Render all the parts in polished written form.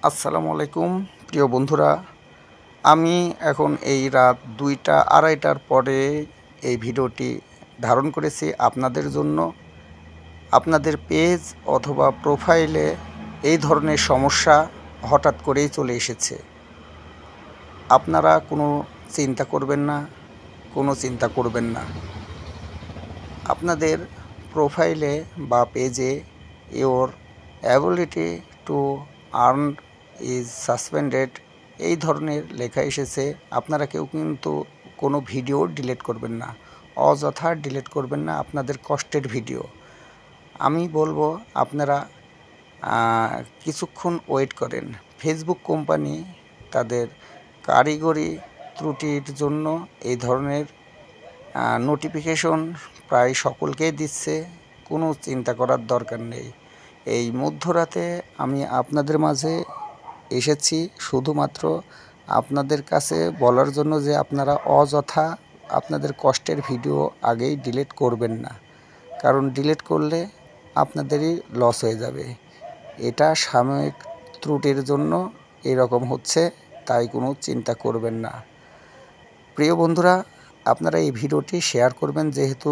আসসালামু আলাইকুম প্রিয় বন্ধুরা, আমি এখন এই রাত 2টা 2:30টার পরে এই ভিডিওটি ধারণ করেছি আপনাদের জন্য। আপনাদের পেজ অথবা প্রোফাইলে এই ধরনের সমস্যা হঠাৎ করেই চলে এসেছে। আপনারা কোনো চিন্তা করবেন না। আপনাদের প্রোফাইলে বা পেজে your ability to earn is suspended এই ধরনের লেখা এসেছে। আপনারা কেউ কিন্তু কোনো ভিডিও ডিলিট করবেন না, অযথা ডিলিট করবেন না আপনাদের কষ্টের ভিডিও। আমি বলবো আপনারা কিছুক্ষণ ওয়েট করেন। ফেসবুক কোম্পানি তাদের কারিগরি ত্রুটির জন্য এই ধরনের নোটিফিকেশন প্রায় সকলকেই দিচ্ছে। কোনো চিন্তা করার দরকার নেই। এই মধ্যরাতে আমি আপনাদের মাঝে এসেছি শুধুমাত্র আপনাদের কাছে বলার জন্য যে আপনারা অযথা আপনাদের কষ্টের ভিডিও আগেই ডিলিট করবেন না, কারণ ডিলিট করলে আপনাদেরই লস হয়ে যাবে। এটা সাময়িক ত্রুটির জন্য এরকম হচ্ছে, তাই কোনো চিন্তা করবেন না। প্রিয় বন্ধুরা, আপনারা এই ভিডিওটি শেয়ার করবেন, যেহেতু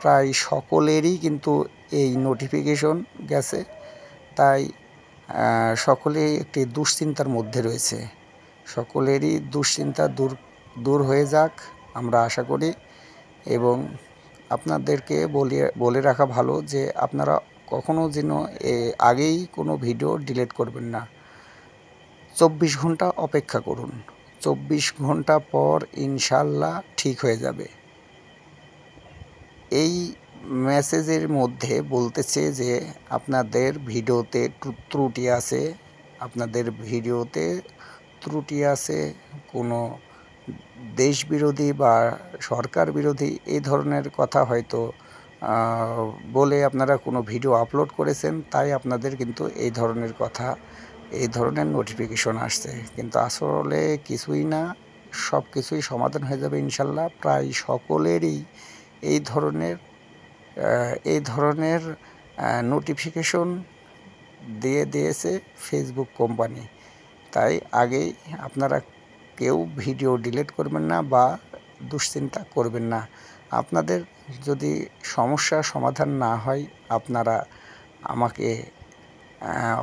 প্রায় সকলেরই কিন্তু এই নোটিফিকেশন গেছে, তাই সকলেই একটি দুশ্চিন্তার মধ্যে রয়েছে। সকলেরই দুশ্চিন্তা দূর হয়ে যাক আমরা আশা করি। এবং আপনাদেরকে বলে রাখা ভালো যে আপনারা কখনো যেন আগেই কোনো ভিডিও ডিলিট করবেন না। 24 ঘন্টা অপেক্ষা করুন, 24 ঘন্টা পর ইনশাল্লাহ ঠিক হয়ে যাবে। এই মেসেজের মধ্যে বলতেছে যে আপনাদের ভিডিওতে ত্রুটি আছে, কোনো দেশবিরোধী বা সরকার বিরোধী এই ধরনের কথা হয়তো বলে আপনারা কোনো ভিডিও আপলোড করেছেন, তাই আপনাদের কিন্তু এই ধরনের নোটিফিকেশন আসছে। কিন্তু আসলে কিছুই না, সব কিছুই সমাধান হয়ে যাবে ইনশাল্লাহ। প্রায় সকলেরই এই ধরনের নোটিফিকেশন দিয়েছে ফেসবুক কোম্পানি। তাই আগেই আপনারা কেউ ভিডিও ডিলিট করবেন না বা দুশ্চিন্তা করবেন না। আপনাদের যদি সমস্যার সমাধান না হয় আপনারা আমাকে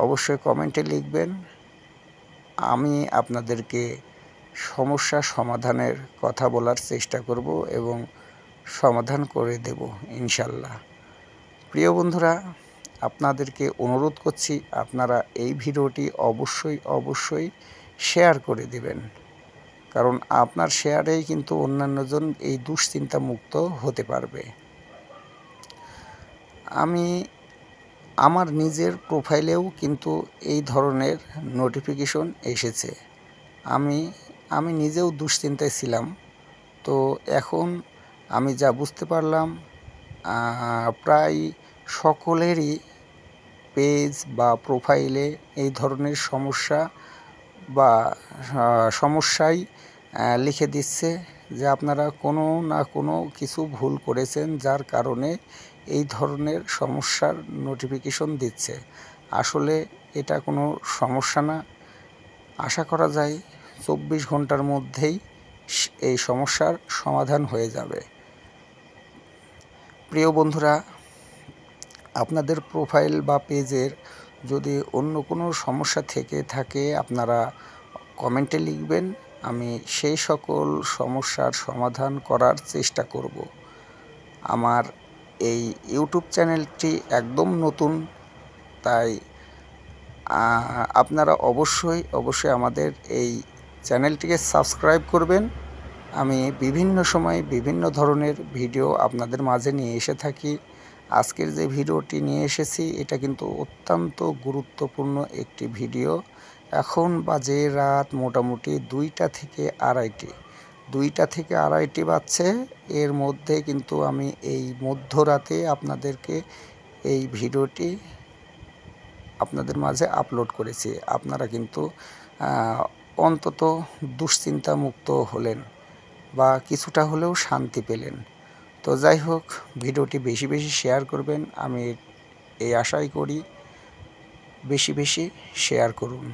অবশ্যই কমেন্টে লিখবেন। আমি আপনাদেরকে সমস্যা সমাধানের কথা বলার চেষ্টা করব এবং সমাধান করে দেব ইনশাল্লাহ। প্রিয় বন্ধুরা, আপনাদেরকে অনুরোধ করছি আপনারা এই ভিডিওটি অবশ্যই শেয়ার করে দিবেন, কারণ আপনার শেয়ারেই কিন্তু অন্যান্যজন এই দুশ্চিন্তা মুক্ত হতে পারবে। আমি আমার নিজের প্রোফাইলেও কিন্তু এই ধরনের নোটিফিকেশন এসেছে। আমি নিজেও দুশ্চিন্তায় ছিলাম। তো এখন আমি যা বুঝতে পারলাম প্রায় সকলেরই পেজ বা প্রোফাইলে এই ধরনের সমস্যাই লিখে দিচ্ছে যে আপনারা কোনো না কোনো কিছু ভুল করেছেন, যার কারণে এই ধরনের সমস্যার নোটিফিকেশন দিচ্ছে। আসলে এটা কোনো সমস্যা না, আশা করা যায় 24 ঘন্টার মধ্যেই এই সমস্যার সমাধান হয়ে যাবে। প্রিয় বন্ধুরা, আপনাদের প্রোফাইল বা পেজের যদি অন্য কোনো সমস্যা থেকে থাকে আপনারা কমেন্টে লিখবেন, আমি সেই সকল সমস্যার সমাধান করার চেষ্টা করব। আমার এই ইউটিউব চ্যানেলটি একদম নতুন, তাই আপনারা অবশ্যই আমাদের এই চ্যানেলটিকে সাবস্ক্রাইব করবেন। আমি বিভিন্ন সময় বিভিন্ন ধরনের ভিডিও আপনাদের মাঝে নিয়ে এসে থাকি। আজকের যে ভিডিওটি নিয়ে এসেছি এটা কিন্তু অত্যন্ত গুরুত্বপূর্ণ একটি ভিডিও। এখন বাজে রাত মোটামুটি 2টা থেকে 2:30 বাজছে। এর মধ্যে কিন্তু আমি এই মধ্যরাতে আপনাদেরকে এই ভিডিওটি আপনাদের মাঝে আপলোড করেছি। আপনারা কিন্তু অন্তত দুশ্চিন্তা মুক্ত হলেন বা কিছুটা হলেও শান্তি পেলেন। তো যাই হোক, ভিডিওটি বেশি শেয়ার করবেন, আমি এই আশাই করি। বেশি শেয়ার করুন।